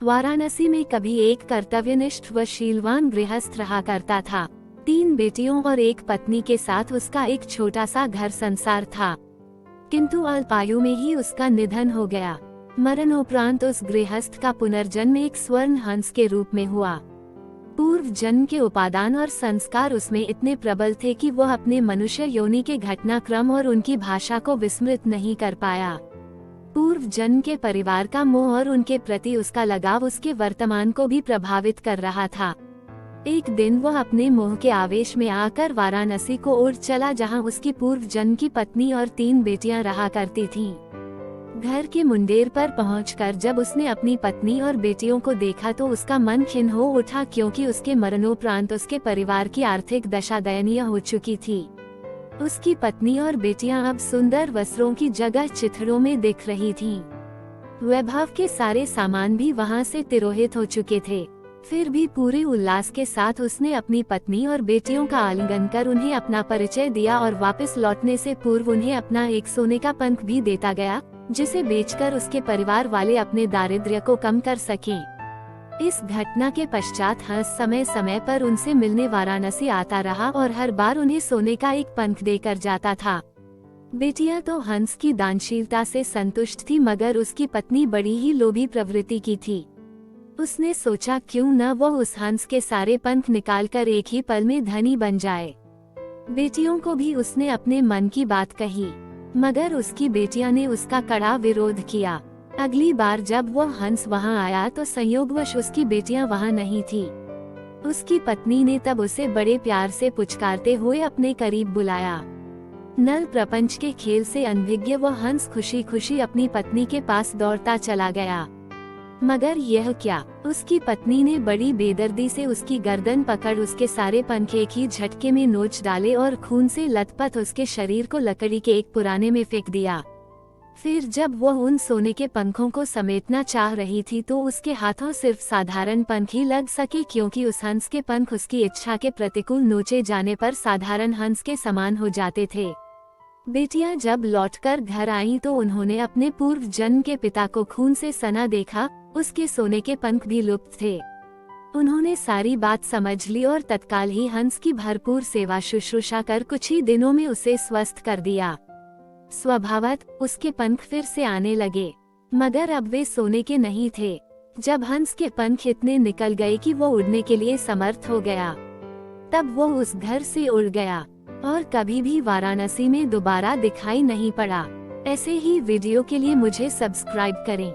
वाराणसी में कभी एक कर्तव्यनिष्ठ व शीलवान गृहस्थ रहा करता था। 3 बेटियों और एक पत्नी के साथ उसका एक छोटा सा घर संसार था, किंतु अल्पायु में ही उसका निधन हो गया। मरणोपरांत उस गृहस्थ का पुनर्जन्म एक स्वर्ण हंस के रूप में हुआ। पूर्व जन्म के उपादान और संस्कार उसमें इतने प्रबल थे कि वह अपने मनुष्य योनि के घटनाक्रम और उनकी भाषा को विस्मृत नहीं कर पाया। पूर्व जन्म के परिवार का मोह और उनके प्रति उसका लगाव उसके वर्तमान को भी प्रभावित कर रहा था। एक दिन वह अपने मोह के आवेश में आकर वाराणसी को ओर चला, जहां उसकी पूर्व जन्म की पत्नी और 3 बेटियां रहा करती थीं। घर के मुंडेर पर पहुंचकर जब उसने अपनी पत्नी और बेटियों को देखा तो उसका मन खिन्न हो उठा, क्योंकि उसके मरणोपरांत उसके परिवार की आर्थिक दशा दयनीय हो चुकी थी। उसकी पत्नी और बेटियां अब सुंदर वस्त्रों की जगह चिथड़ों में दिख रही थीं। वैभव के सारे सामान भी वहां से तिरोहित हो चुके थे। फिर भी पूरे उल्लास के साथ उसने अपनी पत्नी और बेटियों का आलिंगन कर उन्हें अपना परिचय दिया और वापस लौटने से पूर्व उन्हें अपना एक सोने का पंख भी देता गया, जिसे बेचकर उसके परिवार वाले अपने दारिद्र्य को कम कर सकें। इस घटना के पश्चात हंस समय समय पर उनसे मिलने वाराणसी आता रहा और हर बार उन्हें सोने का एक पंख देकर जाता था। बेटियां तो हंस की दानशीलता से संतुष्ट थी, मगर उसकी पत्नी बड़ी ही लोभी प्रवृत्ति की थी। उसने सोचा क्यों न वह उस हंस के सारे पंख निकालकर एक ही पल में धनी बन जाए। बेटियों को भी उसने अपने मन की बात कही, मगर उसकी बेटियां ने उसका कड़ा विरोध किया। अगली बार जब वह हंस वहां आया तो संयोगवश उसकी बेटियां वहां नहीं थी। उसकी पत्नी ने तब उसे बड़े प्यार से पुचकारते हुए अपने करीब बुलाया। नल प्रपंच के खेल से अनभिज्ञ वह हंस खुशी खुशी अपनी पत्नी के पास दौड़ता चला गया, मगर यह क्या, उसकी पत्नी ने बड़ी बेदर्दी से उसकी गर्दन पकड़ उसके सारे पंख एक ही झटके में नोच डाले और खून से लथपथ उसके शरीर को लकड़ी के एक पुराने में फेंक दिया। फिर जब वह उन सोने के पंखों को समेटना चाह रही थी तो उसके हाथों सिर्फ साधारण पंख ही लग सके, क्योंकि उस हंस के पंख उसकी इच्छा के प्रतिकूल नोचे जाने पर साधारण हंस के समान हो जाते थे। बेटियां जब लौटकर घर आईं तो उन्होंने अपने पूर्व जन्म के पिता को खून से सना देखा। उसके सोने के पंख भी लुप्त थे। उन्होंने सारी बात समझ ली और तत्काल ही हंस की भरपूर सेवा शुश्रूषा कर कुछ ही दिनों में उसे स्वस्थ कर दिया। स्वभावतः उसके पंख फिर से आने लगे, मगर अब वे सोने के नहीं थे। जब हंस के पंख इतने निकल गए कि वो उड़ने के लिए समर्थ हो गया, तब वो उस घर से उड़ गया और कभी भी वाराणसी में दोबारा दिखाई नहीं पड़ा। ऐसे ही वीडियो के लिए मुझे सब्सक्राइब करें।